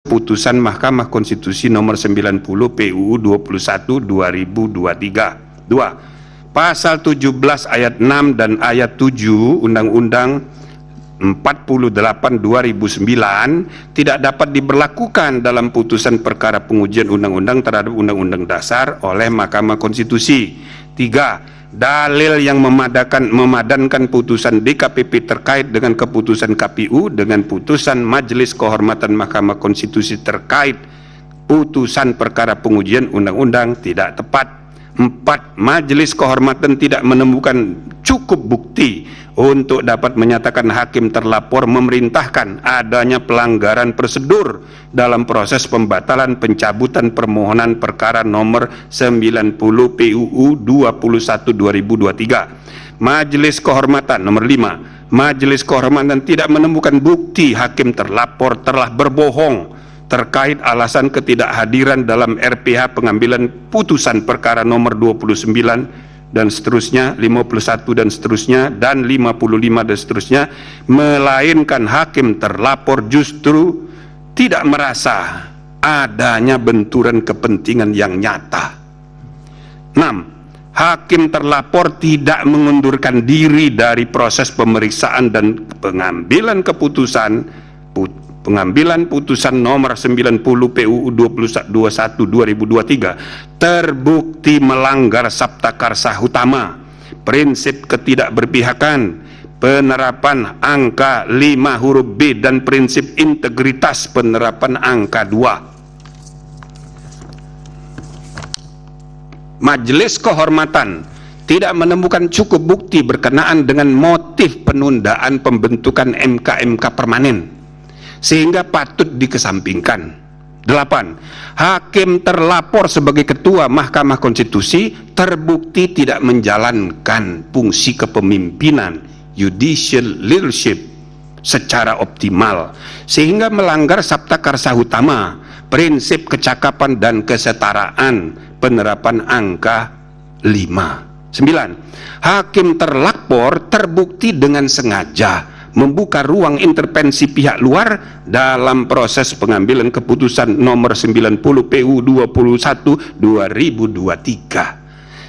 putusan Mahkamah Konstitusi nomor 90 PUU 21 2023. 2. Pasal 17 ayat 6 dan ayat 7 Undang-Undang 48 2009 tidak dapat diberlakukan dalam putusan perkara pengujian undang-undang terhadap Undang-Undang Dasar oleh Mahkamah Konstitusi. 3. Dalil yang memadankan putusan DKPP terkait dengan keputusan KPU dengan putusan Majelis Kehormatan Mahkamah Konstitusi terkait putusan perkara pengujian undang-undang tidak tepat. 4. Majelis Kehormatan tidak menemukan cukup bukti untuk dapat menyatakan hakim terlapor memerintahkan adanya pelanggaran prosedur dalam proses pembatalan pencabutan permohonan perkara nomor 90 PUU 21 2023. Majelis Kehormatan nomor 5. Majelis Kehormatan tidak menemukan bukti hakim terlapor telah berbohong terkait alasan ketidakhadiran dalam RPH pengambilan putusan perkara nomor 29 dan seterusnya, 51 dan seterusnya, dan 55 dan seterusnya, melainkan hakim terlapor justru tidak merasa adanya benturan kepentingan yang nyata. 6. Hakim terlapor tidak mengundurkan diri dari proses pemeriksaan dan pengambilan putusan nomor 90 PUU 21 2023 terbukti melanggar Sabta Karsa Utama, prinsip ketidakberpihakan, penerapan angka 5 huruf B dan prinsip integritas penerapan angka 2. Majelis Kehormatan tidak menemukan cukup bukti berkenaan dengan motif penundaan pembentukan MK permanen sehingga patut dikesampingkan. 8. Hakim terlapor sebagai ketua Mahkamah Konstitusi terbukti tidak menjalankan fungsi kepemimpinan judicial leadership secara optimal sehingga melanggar Sabta Karsa Utama, prinsip kecakapan dan kesetaraan, penerapan angka 5. 9. Hakim terlapor terbukti dengan sengaja membuka ruang intervensi pihak luar dalam proses pengambilan keputusan nomor 90 PU 21 2023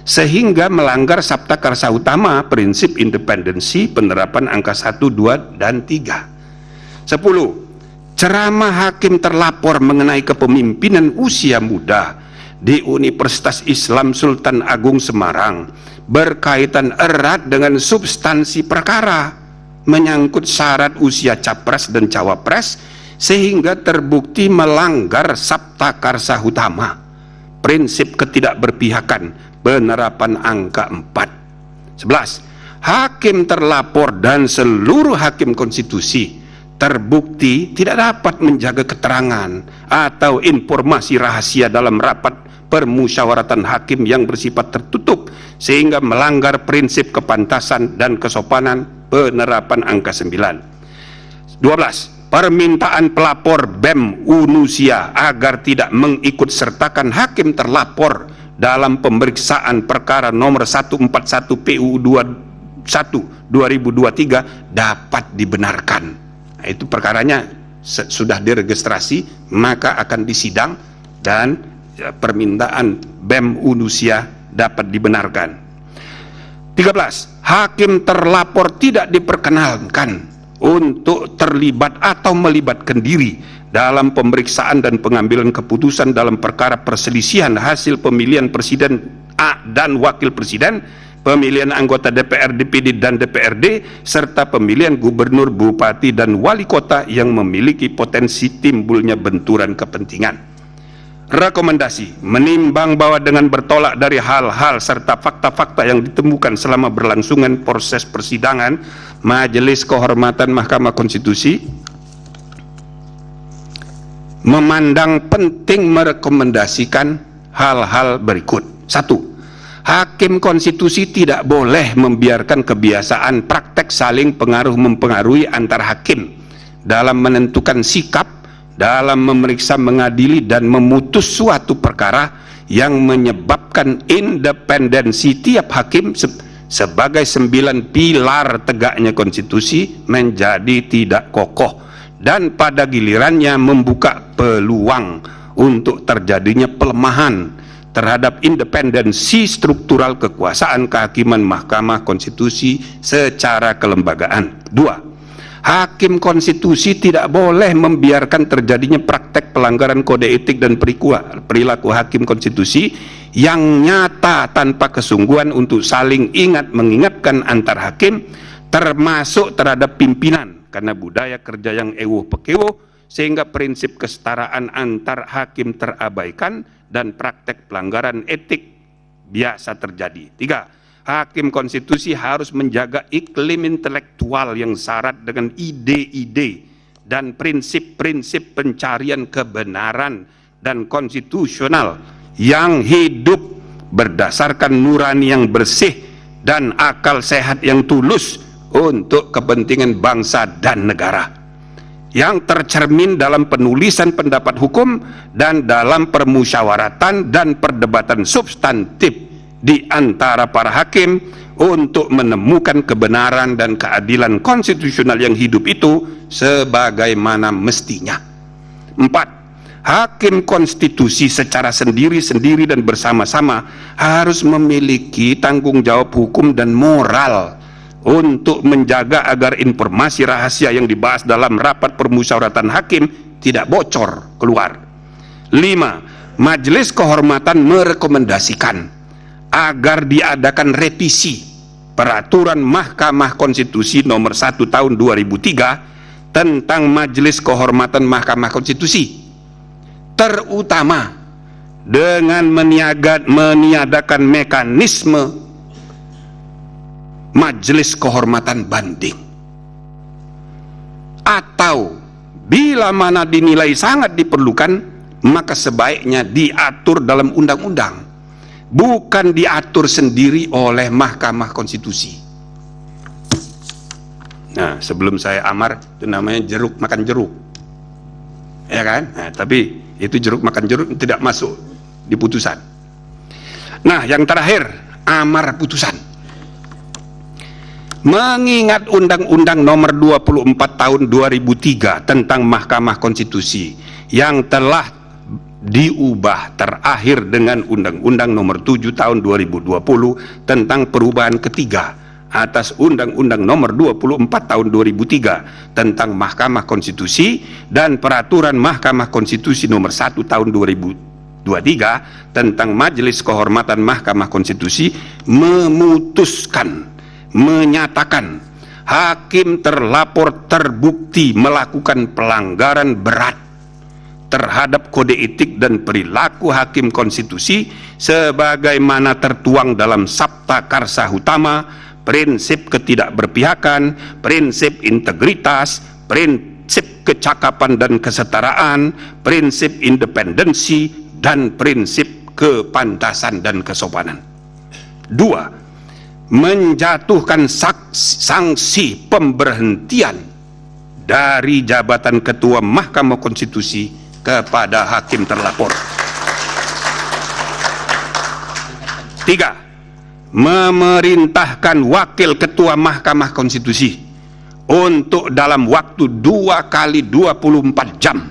sehingga melanggar Sabta Karsa Utama, prinsip independensi, penerapan angka 1, 2, dan 3. 10. Ceramah hakim terlapor mengenai kepemimpinan usia muda di Universitas Islam Sultan Agung Semarang berkaitan erat dengan substansi perkara menyangkut syarat usia capres dan cawapres sehingga terbukti melanggar Sabta Karsa Utama, prinsip ketidakberpihakan, penerapan angka 4. 11. Hakim terlapor dan seluruh hakim konstitusi terbukti tidak dapat menjaga keterangan atau informasi rahasia dalam rapat permusyawaratan hakim yang bersifat tertutup sehingga melanggar prinsip kepantasan dan kesopanan, penerapan angka 9. 12. Permintaan pelapor BEM Unusia agar tidak mengikut sertakan hakim terlapor dalam pemeriksaan perkara nomor 141 PUU 21 2023 dapat dibenarkan. Nah, itu perkaranya sudah diregistrasi, maka akan disidang dan permintaan BEM Unusia dapat dibenarkan. 13. Hakim terlapor tidak diperkenankan untuk terlibat atau melibatkan diri dalam pemeriksaan dan pengambilan keputusan dalam perkara perselisihan hasil pemilihan presiden dan wakil presiden, pemilihan anggota DPR, DPD, dan DPRD, serta pemilihan gubernur, bupati, dan wali kota yang memiliki potensi timbulnya benturan kepentingan. Rekomendasi: menimbang bahwa dengan bertolak dari hal-hal serta fakta-fakta yang ditemukan selama berlangsungan proses persidangan, Majelis Kehormatan Mahkamah Konstitusi memandang penting merekomendasikan hal-hal berikut. 1. Hakim konstitusi tidak boleh membiarkan kebiasaan praktek saling pengaruh-mempengaruhi antar hakim dalam menentukan sikap, dalam memeriksa, mengadili, dan memutus suatu perkara yang menyebabkan independensi tiap hakim sebagai 9 pilar tegaknya konstitusi menjadi tidak kokoh dan pada gilirannya membuka peluang untuk terjadinya pelemahan terhadap independensi struktural kekuasaan kehakiman Mahkamah Konstitusi secara kelembagaan. 2. Hakim konstitusi tidak boleh membiarkan terjadinya praktek pelanggaran kode etik dan perilaku hakim konstitusi yang nyata tanpa kesungguhan untuk saling ingat mengingatkan antar hakim, termasuk terhadap pimpinan, karena budaya kerja yang ewuh pekewo sehingga prinsip kesetaraan antar hakim terabaikan dan praktek pelanggaran etik biasa terjadi. 3. Hakim konstitusi harus menjaga iklim intelektual yang syarat dengan ide-ide dan prinsip-prinsip pencarian kebenaran dan konstitusional yang hidup berdasarkan nurani yang bersih dan akal sehat yang tulus untuk kepentingan bangsa dan negara, yang tercermin dalam penulisan pendapat hukum dan dalam permusyawaratan dan perdebatan substantif di antara para hakim untuk menemukan kebenaran dan keadilan konstitusional yang hidup itu sebagaimana mestinya. 4. Hakim konstitusi secara sendiri-sendiri dan bersama-sama harus memiliki tanggung jawab hukum dan moral untuk menjaga agar informasi rahasia yang dibahas dalam rapat permusyawaratan hakim tidak bocor keluar. 5. Majelis Kehormatan merekomendasikan agar diadakan revisi Peraturan Mahkamah Konstitusi Nomor 1 Tahun 2003 tentang Majelis Kehormatan Mahkamah Konstitusi, terutama dengan meniadakan mekanisme Majelis Kehormatan Banding, atau bila mana dinilai sangat diperlukan maka sebaiknya diatur dalam undang-undang, bukan diatur sendiri oleh Mahkamah Konstitusi. Nah, sebelum saya amar itu namanya jeruk makan jeruk, ya kan? Nah, tapi itu jeruk makan jeruk tidak masuk di putusan. Nah, yang terakhir, amar putusan. Mengingat Undang-Undang Nomor 24 Tahun 2003 tentang Mahkamah Konstitusi yang telah diubah terakhir dengan Undang-Undang Nomor 7 Tahun 2020 tentang perubahan ketiga atas Undang-Undang Nomor 24 Tahun 2003 tentang Mahkamah Konstitusi dan Peraturan Mahkamah Konstitusi Nomor 1 Tahun 2023 tentang Majelis Kehormatan Mahkamah Konstitusi, menyatakan hakim terlapor terbukti melakukan pelanggaran berat terhadap kode etik dan perilaku hakim konstitusi sebagaimana tertuang dalam Sabta Karsa Utama, prinsip ketidakberpihakan, prinsip integritas, prinsip kecakapan dan kesetaraan, prinsip independensi, dan prinsip kepantasan dan kesopanan. 2. Menjatuhkan sanksi pemberhentian dari jabatan Ketua Mahkamah Konstitusi kepada hakim terlapor. 3. Memerintahkan Wakil Ketua Mahkamah Konstitusi untuk dalam waktu 2 kali 24 jam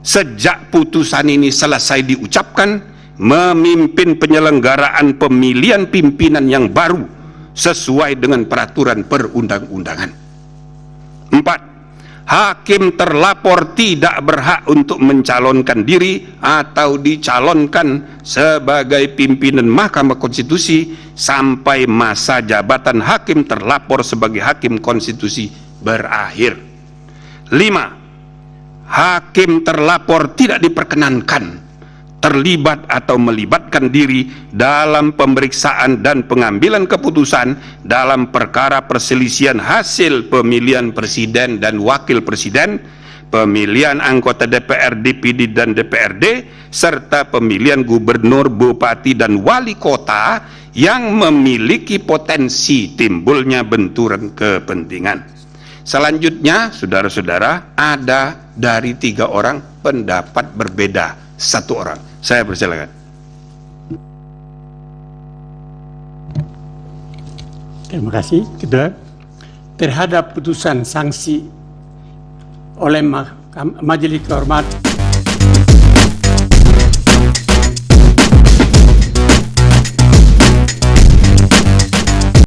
sejak putusan ini selesai diucapkan memimpin penyelenggaraan pemilihan pimpinan yang baru sesuai dengan peraturan perundang-undangan. 4. Hakim terlapor tidak berhak untuk mencalonkan diri atau dicalonkan sebagai pimpinan Mahkamah Konstitusi sampai masa jabatan hakim terlapor sebagai hakim konstitusi berakhir. 5. Hakim terlapor tidak diperkenankan terlibat atau melibatkan diri dalam pemeriksaan dan pengambilan keputusan dalam perkara perselisihan hasil pemilihan presiden dan wakil presiden, pemilian anggota DPR, DPD dan DPRD, serta pemilihan gubernur, bupati dan wali kota yang memiliki potensi timbulnya benturan kepentingan. Selanjutnya, saudara-saudara, ada dari 3 orang pendapat berbeda 1 orang. Saya persilakan. Terima kasih. Kedua, terhadap putusan sanksi oleh Majelis Kehormatan